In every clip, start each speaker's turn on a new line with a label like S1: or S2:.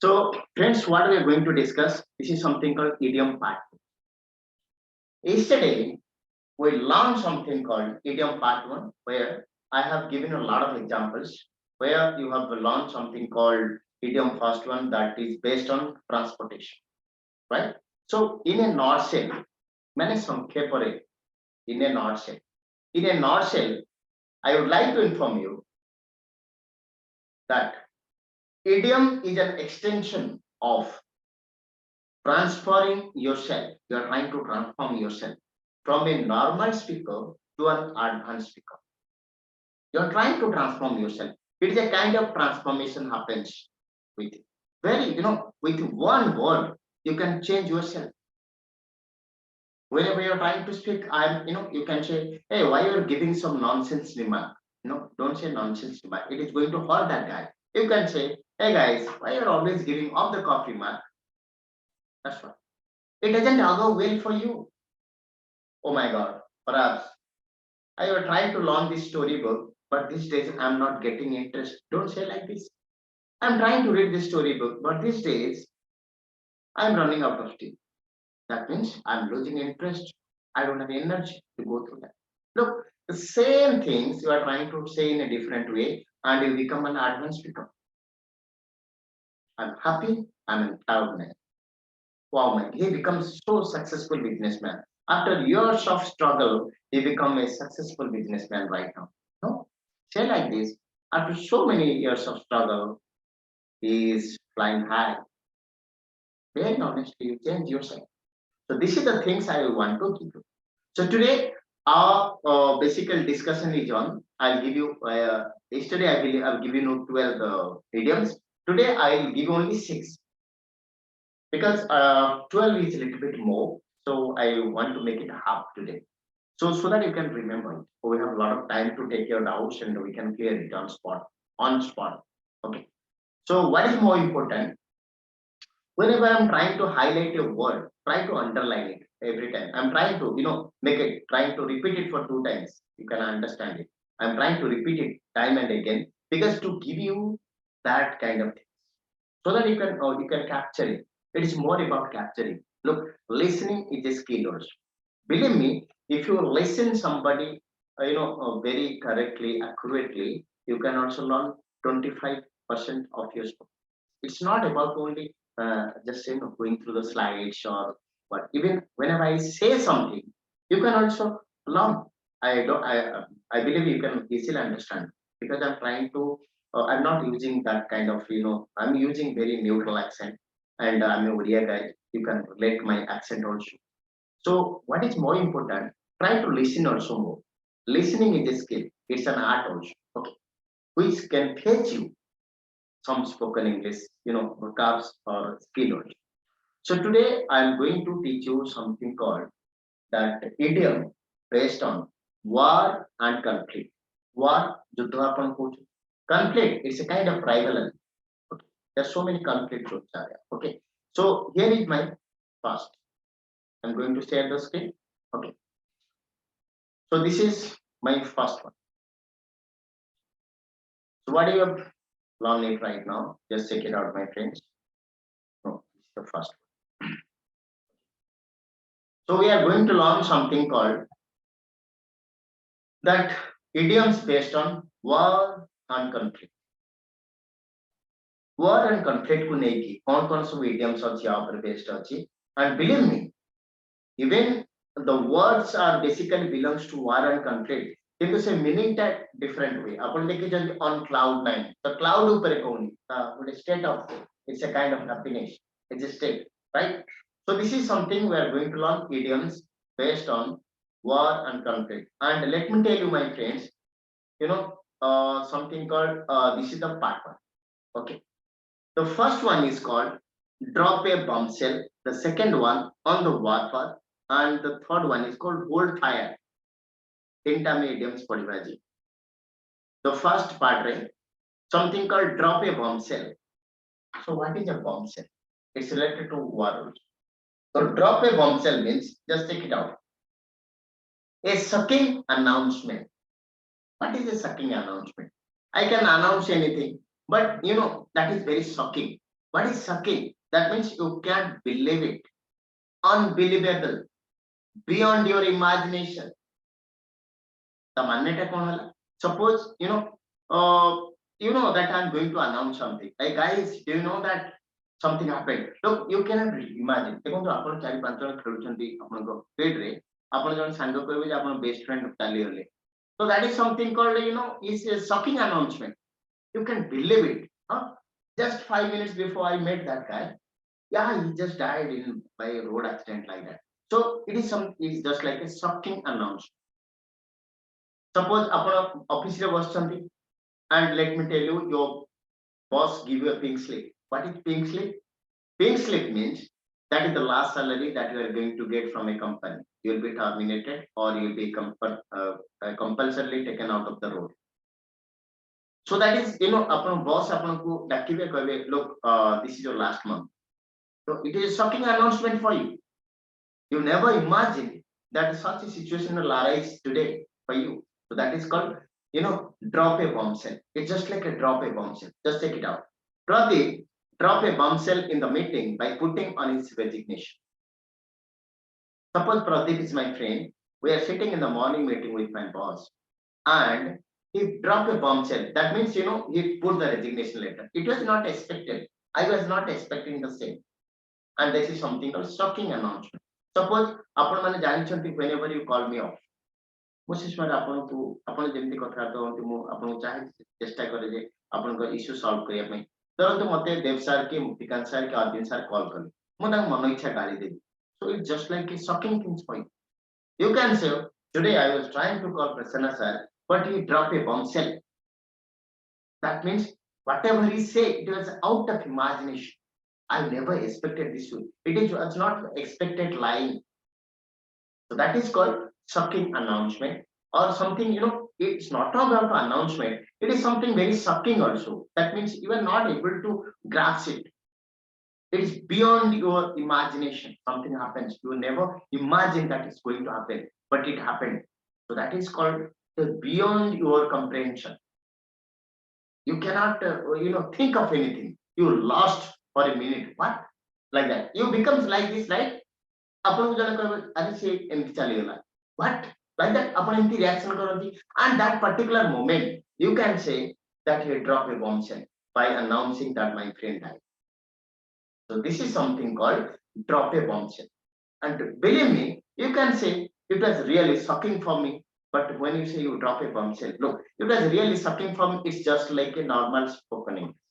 S1: So, friends, what we are going to discuss, this is something called idiom part. Yesterday, we learned something called idiom part 1, where I have given a lot of examples, where you have learned something called idiom first one that is based on transportation, right? So, in a nutshell, many संख्या परे, in a nutshell. In a nutshell, I would like to inform you that idiom is an extension of transferring yourself. You are trying to transform yourself from a normal speaker to an advanced speaker. You are trying to transform yourself. It is a kind of transformation happens with with one word you can change yourself. Whenever you're trying to speak, you can say, hey, why you're giving some nonsense remark? No, don't say nonsense remark. It is going to hurt that guy. You can say, hey guys, why you're always giving off the cuff remark? That's right. It doesn't go well for you. Oh my God, perhaps I was trying to learn this storybook, but these days I'm not getting interest. Don't say like this. I'm trying to read this storybook, but these days I'm running out of steam. That means I'm losing interest. I don't have energy to go through that. Look, the same things you are trying to say in a different way, and you become an advanced speaker. I'm happy, I'm in proud man. Wow, man, he becomes so successful businessman. After years of struggle, he become a successful businessman right now. No, say like this. After so many years of struggle, he is flying high. Very honestly, you change yourself. So this is the things I want to give you. So today, our basic discussion is on. I'll give you. Yesterday, I believe I've given you 12 idioms. Today, I'll give you only 6 because 12 is a little bit more. So I want to make it half today. So that you can remember it. So we have a lot of time to take your doubts and we can clear it on spot. On spot. Okay. So what is more important? Whenever I'm trying to highlight a word, try to underline it every time. I'm trying to, make it, trying to repeat it for 2 times. You can understand it. I'm trying to repeat it time and again because to give you that kind of things so that you can capture it. It is more about capturing. Look, listening is a skill also. Believe me, if you listen somebody, very correctly, accurately, you can also learn 25% of your story. It's not about only just going through the slides or but even whenever I say something, you can also learn. I don't. I believe you can easily understand because I'm trying to. I'm not using that kind of I'm using very neutral accent, and I'm a Odia guy. You can relate my accent also. So what is more important? Try to listen also more. Listening is a skill. It's an art also. Okay, which can fetch you some spoken English, vocabs or skill also. So today I'm going to teach you something called that idiom based on war and conflict. War, युद्ध आपण कहू. Conflict is a kind of rivalry. Okay. There's so many conflicts. Okay. So here is my first. I'm going to share the screen. Okay. So this is my first one. So what do you have learned it right now? Just check it out, my friends. No, this is the first one. So we are going to learn something called that idioms based on war and conflict. War and conflict को नहीं कौन सब idioms अच्छी यहाँ पर based अच्छी and believe me, even the words are basically belongs to war and conflict. किंतु से meaning that different way. अपन देखे जब on cloud nine, the cloud ऊपर कौन the state of it's a kind of happiness. It's a state, right? So this is something we are going to learn idioms based on war and conflict. And let me tell you, my friends, something called this is the part one. Okay. The first one is called drop a bombshell. The second one on the warpath, and the third one is called hold fire. Idioms polyvagy. The first part, right? Something called drop a bombshell. So what is a bombshell? It's related to war. So drop a bombshell means just take it out. A sucking announcement. What is a sucking announcement? I can announce anything, but that is very shocking. What is sucking? That means you can't believe it. Unbelievable. Beyond your imagination. The maneta kon hala. Suppose you know that I'm going to announce something. Hey guys, do you know that something happened? Look, you cannot imagine. ଦେଖନ୍ତୁ ଆପଣ ଚାରି ପାଞ୍ଚ ଜଣ ଖେଳୁଛନ୍ତି ଆପଣଙ୍କ ଫିଲ୍ଡରେ ଆପଣ ଜଣେ ସାଙ୍ଗ କହିବେ ଯେ ଆପଣ ବେଷ୍ଟ ଫ୍ରେଣ୍ଡ ଚାଲିଗଲେ. So that is something called is a shocking announcement. You can believe it. Huh? Just 5 minutes before I met that guy, yeah, he just died in by a road accident like that. So it's just like a shocking announcement. Suppose ଆପଣ ଅଫିସରେ ବସିଛନ୍ତି and let me tell you, your boss give you a pink slip. What is pink slip? Pink slip means that is the last salary that you are going to get from a company. You will be terminated or you will be compulsorily taken out of the road. So that is, upon boss ଆପଣଙ୍କୁ ଡାକିବେ କହିବେ, look, this is your last month. So it is a shocking announcement for you. You never imagined that such a situation will arise today for you. So that is called, drop a bombshell. It's just like a drop a bombshell. Just take it out. Pradeep drop a bombshell in the meeting by putting on his resignation. Suppose Pradeep is my friend. We are sitting in the morning meeting with my boss and he dropped a bombshell. That means, he put the resignation letter. It was not expected. I was not expecting the same. And this is something called shocking announcement. Suppose ଆପଣ ମାନେ ଜାଣିଛନ୍ତି whenever you call me off, ମୁଁ ସେ ସମୟରେ ଆପଣ ଯେମିତି କଥାବାର୍ତ୍ତା ହୁଅନ୍ତି ମୁଁ ଆପଣଙ୍କୁ ଚାହେଁ ଚେଷ୍ଟା କରେ ଯେ ଆପଣଙ୍କ ଇସ୍ୟୁ ସଲ୍ଭ କରିବା ପାଇଁ ଧରନ୍ତୁ ମତେ ଦେବ ସାର୍ କି ମୁକ୍ତିକାନ୍ତ ସାର୍ କି ଅରବିନ୍ଦ ସାର୍ କଲ୍ କଲେ ମୁଁ ତାଙ୍କୁ ମନ ଇଚ୍ଛା ଗାଳି ଦେବି. So it's just like a shocking thing for you. You can say today I was trying to call Prasanna sir but he dropped a bombshell. That means whatever he said it was out of imagination. I never expected this. It's not expected lying. So that is called shocking announcement or something, it's not about announcement. It is something very shocking also. That means you are not able to grasp it. It is beyond your imagination. Something happens. You never imagine that it's going to happen, but it happened. So that is called beyond your comprehension. You cannot, think of anything. You lost for a minute. What? Like that. You becomes like this, right? ଆପଣଙ୍କୁ ଜଣେ କହିବ ଆରେ ସେ ଏମିତି ଚାଲିଗଲା. What? Like that ଆପଣ ଏମିତି reaction କରନ୍ତି and that particular moment you can say that he dropped a bombshell by announcing that my friend died. So this is something called drop a bombshell. And believe me, you can say it was really shocking for me. But when you say you drop a bombshell, look, it was really shocking for me. It's just like a normal spoken English.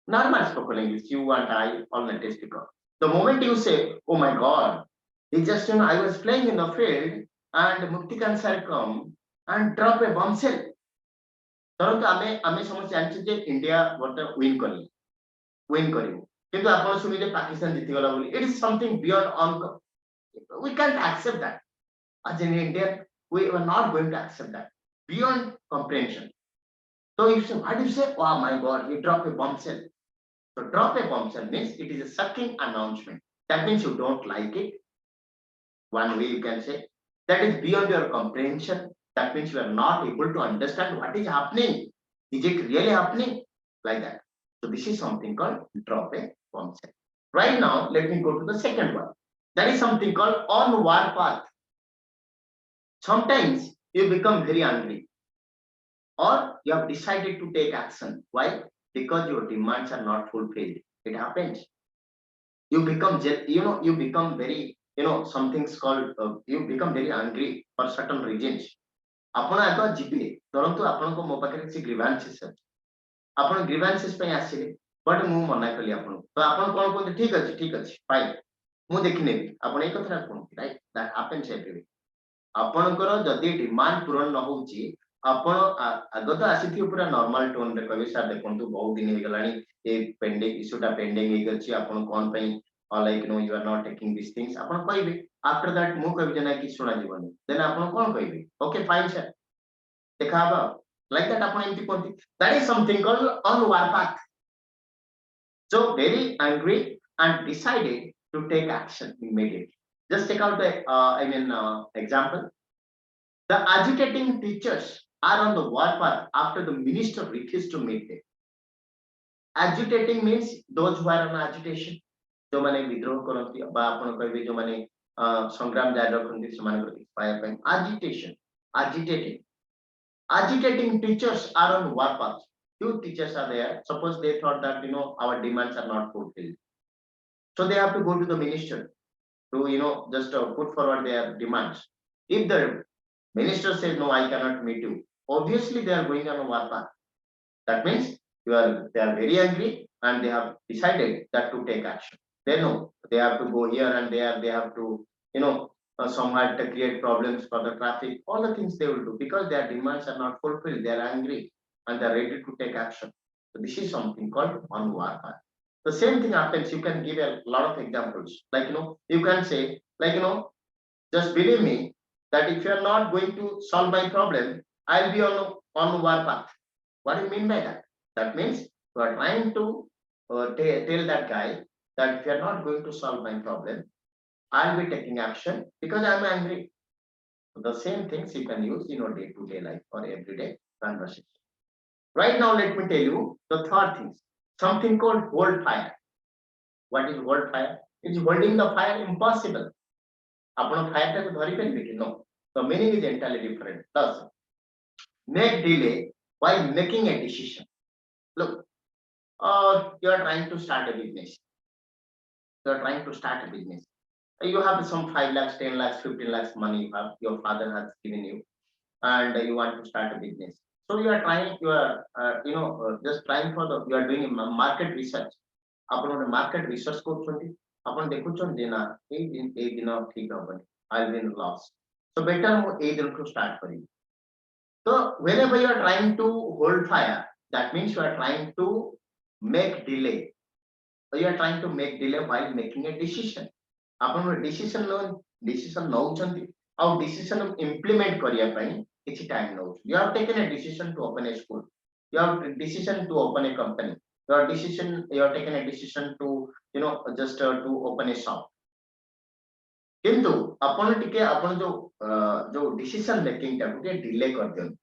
S1: Normal spoken English, you and I all native speaker. The moment you say, oh my God, he just, I was playing in the field and Muktikan sir come and drop a bombshell. ଧରନ୍ତୁ ଆମେ ସମସ୍ତେ ଜାଣିଛୁ ଯେ India ଗୋଟେ win କରିବ କିନ୍ତୁ ଆପଣ ଶୁଣିଲେ ପାକିସ୍ତାନ ଜିତିଗଲା ବୋଲି. It is something beyond we can't accept that. As an Indian, we are not going to accept that. Beyond comprehension. So you say, what do you say? Oh my God, he dropped a bombshell. So drop a bombshell means it is a shocking announcement. That means you don't like it. One way you can say that is beyond your comprehension. That means you are not able to understand what is happening. Is it really happening? Like that. So this is something called drop a bombshell. Right now, let me go to the second one. That is something called on war path. Sometimes you become very angry or you have decided to take action. Why? Because your demands are not fulfilled. It happens. You become you become very, something's called you become very angry for certain reasons. ଆପଣ ଆଗ ଯିବେ ଧରନ୍ତୁ ଆପଣଙ୍କ ମୋ ପାଖରେ କିଛି grievances ଅଛି ଆପଣ ଗ୍ରିଭାନ୍ସେସ୍ ପାଇଁ ଆସିଲେ ବଟ୍ ମୁଁ ମନା କଲି ଆପଣଙ୍କୁ ତ ଆପଣ କଣ କୁହନ୍ତି ଠିକ ଅଛି ଫାଇନ୍ ମୁଁ ଦେଖିନେବି ଆପଣ ଏଇ କଥାଟା କୁହନ୍ତି ରାଇଟ୍ ଦ୍ୟାଟ୍ ହାପେନ୍ସ ଏଭ୍ରିଡେ. ଆପଣଙ୍କର ଯଦି ଡିମାଣ୍ଡ ପୂରଣ ନ ହଉଛି ଆପଣ ଆଗ ତ ଆସିଥିବେ ପୁରା ନର୍ମାଲ ଟୋନରେ କହିବେ ସାର୍ ଦେଖନ୍ତୁ ବହୁତ ଦିନ ହେଇଗଲାଣି ଏ ପେଣ୍ଡିଂ ଇସ୍ୟୁଟା ପେଣ୍ଡିଂ ହେଇକି ଅଛି ଆପଣ କଣ ପାଇଁ like you are not taking these things ଆପଣ କହିବେ. after that ମୁଁ କହିବି ଯେ ନାଇଁ କି ଶୁଣାଯିବନି ଦେନ୍ ଆପଣ କଣ କହିବେ okay fine sir ଦେଖା ହବ like that ଆପଣ ଏମିତି କୁହନ୍ତି. that is something called on war path. So very angry and decided to take action immediately. Just take out the example. The agitating teachers are on the war path after the minister refused to meet them. agitating means those who are on agitation, जो माने विद्रोह करती बा आपण कहबे जो माने संग्राम जारी रखती सेमानकर किछ पाया ପାଇଁ agitation, agitating. Agitating teachers are on warpath. Few teachers are there, suppose they thought that our demands are not fulfilled, so they have to go to the minister to just put forward their demands. If the minister says no, I cannot meet you, obviously they are going on a warpath. That means they are very angry and they have decided that to take action. They know they have to go here and there, they have to, somehow to create problems for the traffic, all the things they will do because their demands are not fulfilled. They are angry and they are ready to take action. So this is something called on warpath. The same thing happens. You can give a lot of examples. Like, you can say, like, just believe me that if you are not going to solve my problem, I'll be on warpath. What do you mean by that? That means you are trying to tell that guy that if you are not going to solve my problem, I'll be taking action because I'm angry. So the same things you can use in your day-to-day life or everyday conversation. Right now, let me tell you the third thing, something called hold fire. What is hold fire? It's holding the fire impossible. Upon fire to dhari paribe no. The meaning is entirely different. Plus, make delay while making a decision. Look, you are trying to start a business. You are trying to start a business. You have some 5 lakhs, 10 lakhs, 15 lakhs money your father has given you, and you want to start a business. So you are trying, just trying for you are doing market research. Upon market research କରୁଛନ୍ତି ଆପଣ ଦେଖୁଛନ୍ତି ନା ଏଇ ଦିନ ଠିକ ହବନି, I'll be in loss, so better ମୁଁ ଏଇ ଦିନଠୁ start କରିବି. So whenever you are trying to hold fire, that means you are trying to make delay. So you are trying to make delay while making a decision. ଆପଣ decision ନଉଛନ୍ତି ଆଉ decision implement କରିବା ପାଇଁ କିଛି time ନଉଛି. You have taken a decision to open a school. You have decision to open a company. You have taken a decision to just to open a shop. किंतु आपण टिके आपण जो decision making टा को delay कर दियन.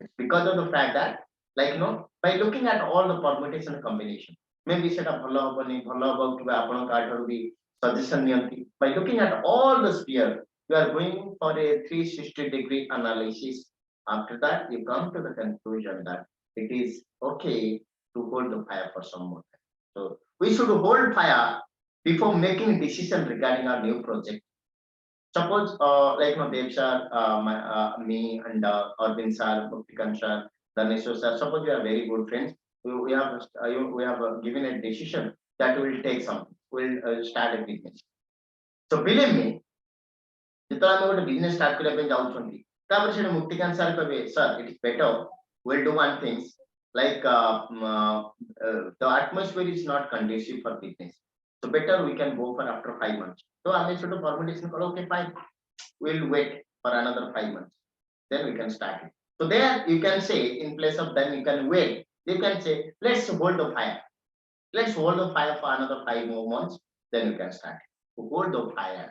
S1: It's because of the fact that, like, by looking at all the permutation combination, maybe सेटा भलो हबनी भलो हबो कि आपण का ठारू भी suggestion नियंती. By looking at all the sphere, you are going for a 360-degree analysis. After that, you come to the conclusion that it is okay to hold the fire for some more time. So we should hold fire before making decision regarding our new project. Suppose, like Dev sir, me and Arvind sir, Bhaktikan sir, Dhaneswar sir, suppose we are very good friends. We have given a decision that we will take something. We will start a business. So believe me, ଯେତେବେଳେ ଆମେ ଗୋଟେ business start କରିବା ପାଇଁ ଯାଉଛନ୍ତି, ତାପରେ ସେଠି Muktikanta sir କହିବେ, sir, it is better we'll do one thing, like the atmosphere is not conducive for business, so better we can go for after 5 months. So ଆମେ ସେଠୁ permutation କର, okay fine, we'll wait for another 5 months, then we can start it. So there you can say, in place of then you can wait, you can say let's hold the fire, let's hold the fire for another 5 more months, then you can start it. To hold the fire,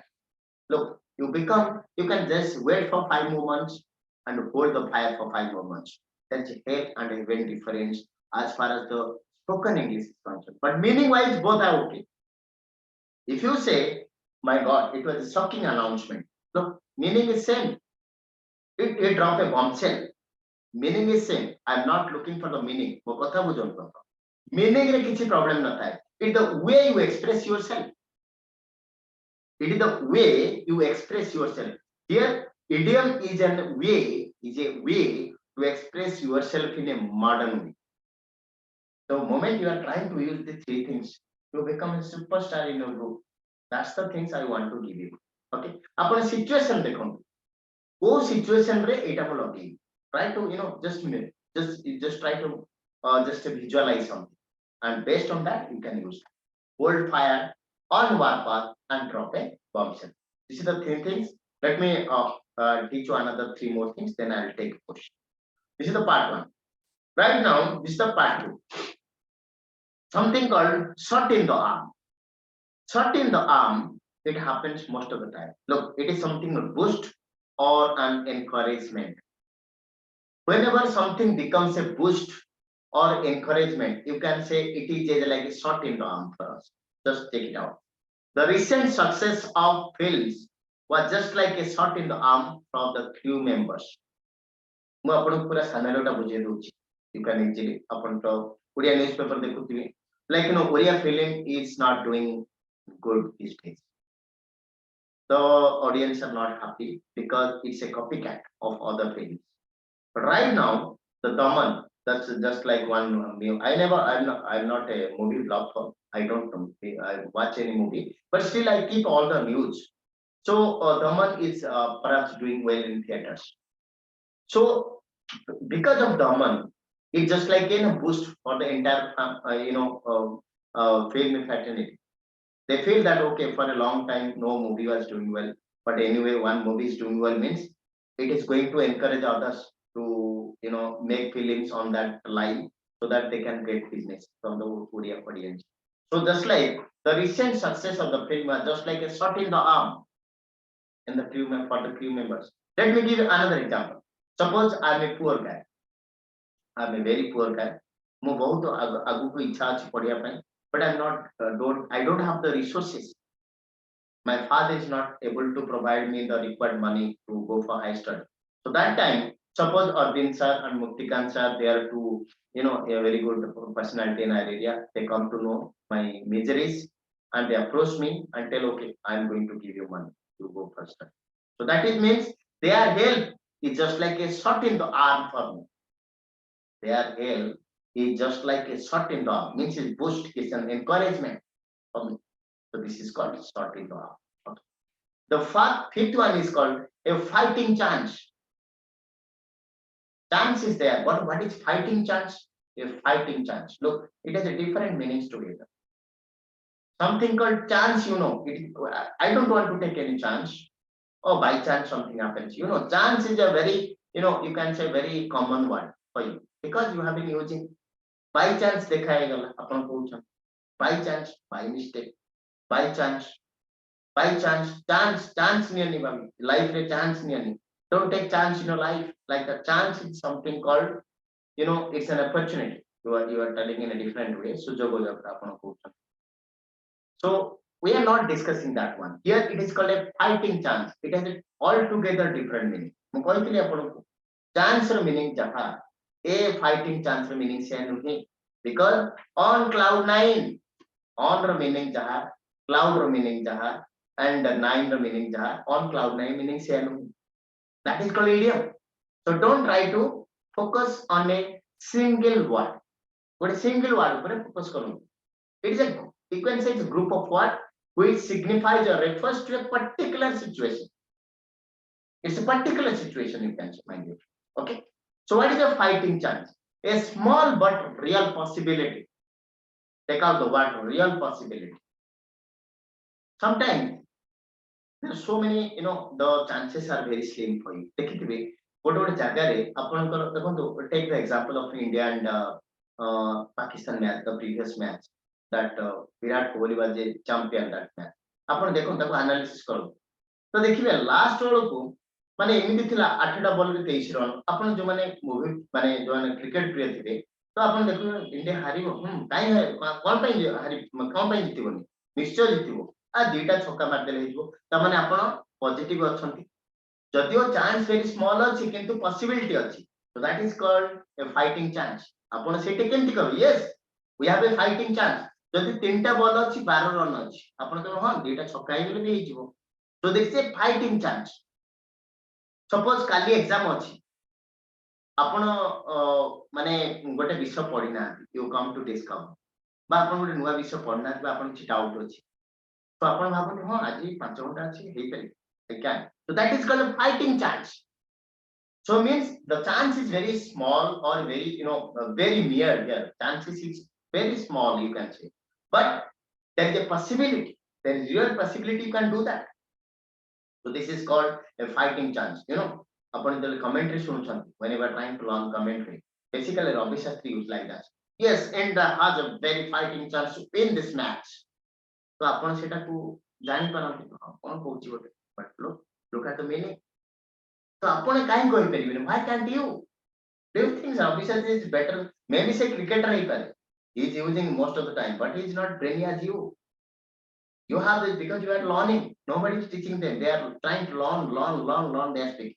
S1: look, you can just wait for 5 more months and hold the fire for 5 more months. That's a head and a very difference as far as the spoken English is concerned. But meaning wise, both are okay. If you say, my God, it was a shocking announcement. Look, meaning is same. It dropped a bombshell. Meaning is same. I'm not looking for the meaning. Meaning re kichi problem na tha. It's the way you express yourself. It is the way you express yourself. Here, idiom is a way to express yourself in a modern way. The moment you are trying to use the 3 things, you become a superstar in your group. That's the things I want to give you. Okay. Upon situation देखो, वो situation रे एटा को लगे. Try to just try to just visualize something, and based on that you can use hold fire, on warpath, and drop a bombshell. This is the 3 things. Let me teach you another 3 more things, then I will take a question. This is the part 1. Right now, this is the part 2. Something called shot in the arm. Shot in the arm, it happens most of the time. Look, it is something a boost or an encouragement. Whenever something becomes a boost or encouragement. You can say it is like a shot in the arm for us. Just take it out. The recent success of films was just like a shot in the arm from the crew members. ମୁଁ ଆପଣଙ୍କୁ ପୁରା ସାନାରିଓଟା ବୁଝେଇ ଦଉଛି. You can easily ଆପଣ ତ Odia news paper ଦେଖୁଥିବେ. Like Oriya film is not doing good these days. The audience are not happy because it's a copycat of other films. But right now, the Daman, that's just like one I'm not a movie blogger. I don't I watch any movie, but still I keep all the news. So Daman is perhaps doing well in theaters. So because of Daman, it's just like a boost for the entire film fraternity. They feel that okay, for a long time no movie was doing well, but anyway one movie is doing well means it is going to encourage others to make films on that line so that they can get business from the Korea audience. So just like the recent success of the film was just like a shot in the arm in the for the crew members. Let me give you another example. Suppose I'm a poor guy. I'm a very poor guy. ମୁଁ ବହୁତ ଆଗକୁ ଇଚ୍ଛା ଅଛି ପଢିବା ପାଇଁ, but I don't have the resources. My father is not able to provide me the required money to go for high study. So that time, suppose Arvind sir and Muktikant sir, they are two, a very good personality in our area. They come to know my miseries and they approach me and tell, okay, I am going to give you money to go for study. So that it means their help is just like a shot in the arm for me. Their help is just like a shot in the arm, means it's boost, it's an encouragement for me. So this is called shot in the arm. Okay. The fifth one is called a fighting chance. Chance is there. What is fighting chance? A fighting chance. Look, it has a different meanings together. Something called chance, I don't want to take any chance. Oh, by chance something happens. Chance is a very, you can say very common word for you because you have been using by chance. By chance, by mistake, by chance, chance nearly life a chance nearly. Don't take chance in your life. Like a chance is something called, it's an opportunity. You are telling in a different way. So we are not discussing that one. Here it is called a fighting chance. It has a altogether different meaning. Chance meaning jaha. A fighting chance meaning se because on cloud nine, on meaning jaha, cloud meaning jaha, and nine meaning jaha, on cloud nine meaning se that is called idiom. So don't try to focus on a single word. What a single word focus on. It is a, you can say it's a group of what which signifies or refers to a particular situation. It's a particular situation, you can say, mind you. Okay. So what is a fighting chance? A small but real possibility. Take out the word real possibility. Sometimes there are so many, the chances are very slim for you. Take it away. Take the example of India and Pakistan match, the previous match that Virat Kohli was a champion that match. ଆପଣ ଦେଖନ୍ତୁ ତାକୁ analysis କରନ୍ତୁ ତ ଦେଖିବେ last ବେଳକୁ ମାନେ ଏମିତି ଥିଲା 8ଟା ବଲରେ 23 ରନ ଆପଣ ଯୋଉମାନେ ମୁଭି ମାନେ ଯୋଉମାନେ କ୍ରିକେଟ ପ୍ରିୟ ଥିବେ ତ ଆପଣ ଦେଖିବେ ଇଣ୍ଡିଆ ହାରିବ କାଇଁ କଣ ପାଇଁ ହାରି କଣ ପାଇଁ ଜିତିବନି ନିଶ୍ଚୟ ଜିତିବ ଦିଟା ଛକା ମାରିଦେଲେ ହେଇଯିବ ତାମାନେ ଆପଣ ପଜିଟିଭ ଅଛନ୍ତି ଯଦିଓ ଚାନ୍ସ ଭେରି ସ୍ମଲ ଅଛି କିନ୍ତୁ ପସିବିଲିଟି ଅଛି so that is called a fighting chance ଆପଣ ସେଇଟା କେମିତି କରିବେ yes we have a fighting chance ଯଦି 3ଟା ବଲ ଅଛି 12 ରନ ଅଛି ଆପଣ କହିବେ ହଁ ଦିଟା ଛକା ହେଇଗଲେ ବି ହେଇଯିବ so this is a fighting chance suppose କାଲି एग्जाम ଅଛି ଆପଣ ମାନେ ଗୋଟେ ବିଷୟ ପଢି ନାହାନ୍ତି you come to discover বা ଆପଣ ଗୋଟେ ନୂଆ ବିଷୟ ପଢି ନାହାନ୍ତି ବା ଆପଣ କିଛି ଡାଉଟ ଅଛି ତ ଆପଣ ଭାବନ୍ତି ହଁ ଆଜି 5 ଘଣ୍ଟା ଅଛି ହେଇପାରିବ can so that is called a fighting chance so means the chance is very small or very very near here chances is very small you can say but there is a possibility there is real possibility you can do that so this is called a fighting chance upon the commentary ଶୁଣୁଛନ୍ତି when you are trying to learn commentary basically Ravi Shastri used like that yes India has a very fighting chance to win this match तो आपण सेटा को जानि पारंती कोन कहूची बोले but look at the meaning तो आपण काहे कहि परिबे why can't you Do you think Abhishek is better? Maybe say cricketer hyper. He is using most of the time, but he is not brainy as you. You have this because you are learning. Nobody is teaching them. They are trying to learn. They are speaking.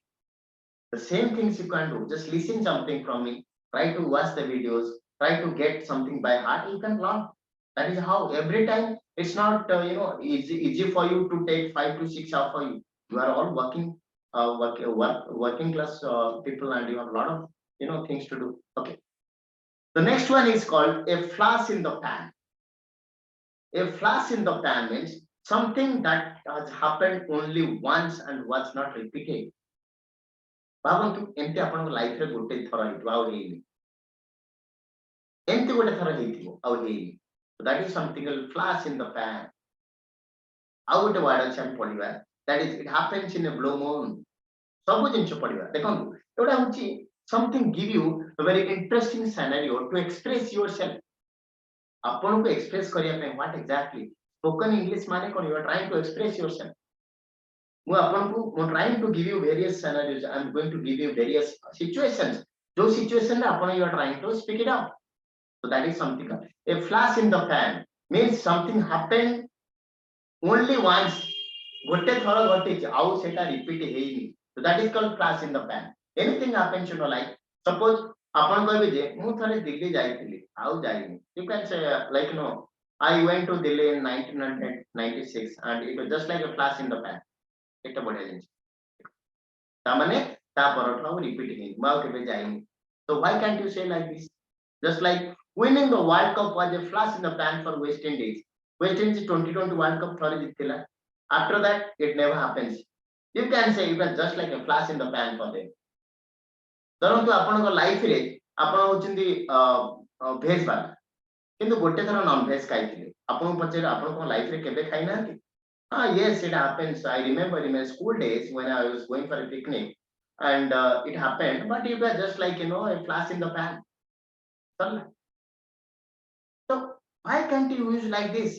S1: The same things you can do. Just listen something from me. Try to watch the videos. Try to get something by heart. You can learn. That is how every time it's not easy for you to take 5 to 6 hours for you. You are all working class people, and you have a lot of things to do. Okay. The next one is called a flash in the pan. A flash in the pan means something that has happened only once and was not repeated. ଭାବନ୍ତୁ ଏମିତି ଆପଣଙ୍କ ଲାଇଫରେ ଗୋଟେ ଥର ହେଇଥିବ ଆଉ ହେଇନି, ଏମିତି ଗୋଟେ ଥର ହେଇଥିବ ଆଉ ହେଇନି, so that is something called flash in the pan. ଆଉ ଗୋଟେ ୱାର୍ଡ ଅଛି ଆମେ ପଢିବା, that is it happens in a blue moon. ସବୁ ଜିନିଷ ପଢିବା ଦେଖନ୍ତୁ, ଏଗୁଡା ହଉଛି something give you a very interesting scenario to express yourself. ଆପଣଙ୍କୁ ଏକ୍ସପ୍ରେସ କରିବା ପାଇଁ what exactly spoken English ମାନେ କଣ, you are trying to express yourself. ମୁଁ trying to give you various scenarios. I am going to give you various situations. Those situations you are trying to speak it out. So that is something. A flash in the pan means something happened only once. ଗୋଟେ ଥର ଘଟିଛି ଆଉ ସେଟା repeat ହେଇନି. So that is called flash in the pan. Anything happens, like suppose ଆପଣ କହିବେ ଯେ ମୁଁ ଥରେ ଦିଲ୍ଲୀ ଯାଇଥିଲି ଆଉ ଯାଇନି. You can say I went to Delhi in 1996 and it was just like a flash in the pan. এটা ବଢିଆ ଜିନିଷ, ତାମାନେ ତା ପରଠୁ ଆଉ ରିପିଟ ହେଇନି, ମୁଁ ଆଉ କେବେ ଯାଇନି. So why can't you say like this? Just like winning the World Cup was a flash in the pan for West Indies. West Indies 2020 World Cup ଥରେ ଜିତିଥିଲା. After that it never happens. You can say it was just like a flash in the pan for them. ଧରନ୍ତୁ ଆପଣଙ୍କ ଲାଇଫରେ ଆପଣ ହଉଛନ୍ତି veg ବାଲା, କିନ୍ତୁ ଗୋଟେ ଥର ନନ ଭେଜ ଖାଇଥିଲେ, ଆପଣଙ୍କୁ ପଚାରିବେ ଆପଣ କଣ ଲାଇଫରେ କେବେ ଖାଇନାହାନ୍ତି? Yes, it happens. I remember in my school days when I was going for a picnic, and it happened, but it was just like a flash in the pan. So why can't you use like this?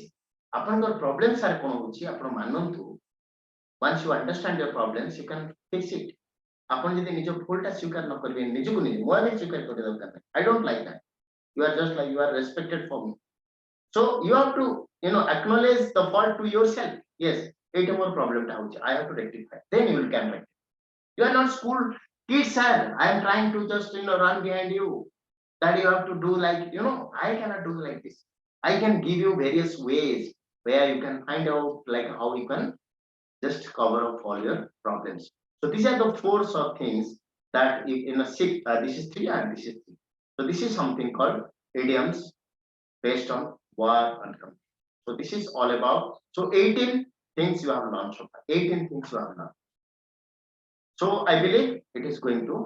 S1: ଆପଣଙ୍କର problems are କଣ ହଉଛି ଆପଣ ମାନନ୍ତୁ. Once you understand your problems, you can fix it. ଆପଣ ଯଦି ନିଜ ଭୁଲଟା ସ୍ୱୀକାର ନ କରିବେ ନିଜକୁ ନିଜେ, ମୁଁ ବି ସ୍ୱୀକାର କରିବା ଦରକାର ନାହିଁ. I don't like that. You are just like you are respected for me. So you have to acknowledge the fault to yourself. Yes, it's more problem ଟା ହଉଛି. I have to rectify. Then you will can rectify. You are not school kids, sir. I am trying to just run behind you. That you have to do like I cannot do like this. I can give you various ways where you can find out like how you can just cover up all your problems. So these are the four sort of things that in a six, this is 3 and this is 3. So this is something called idioms based on war and comfort. So this is all about, so 18 things you have learned so far. 18 things you have learned. So I believe it is going to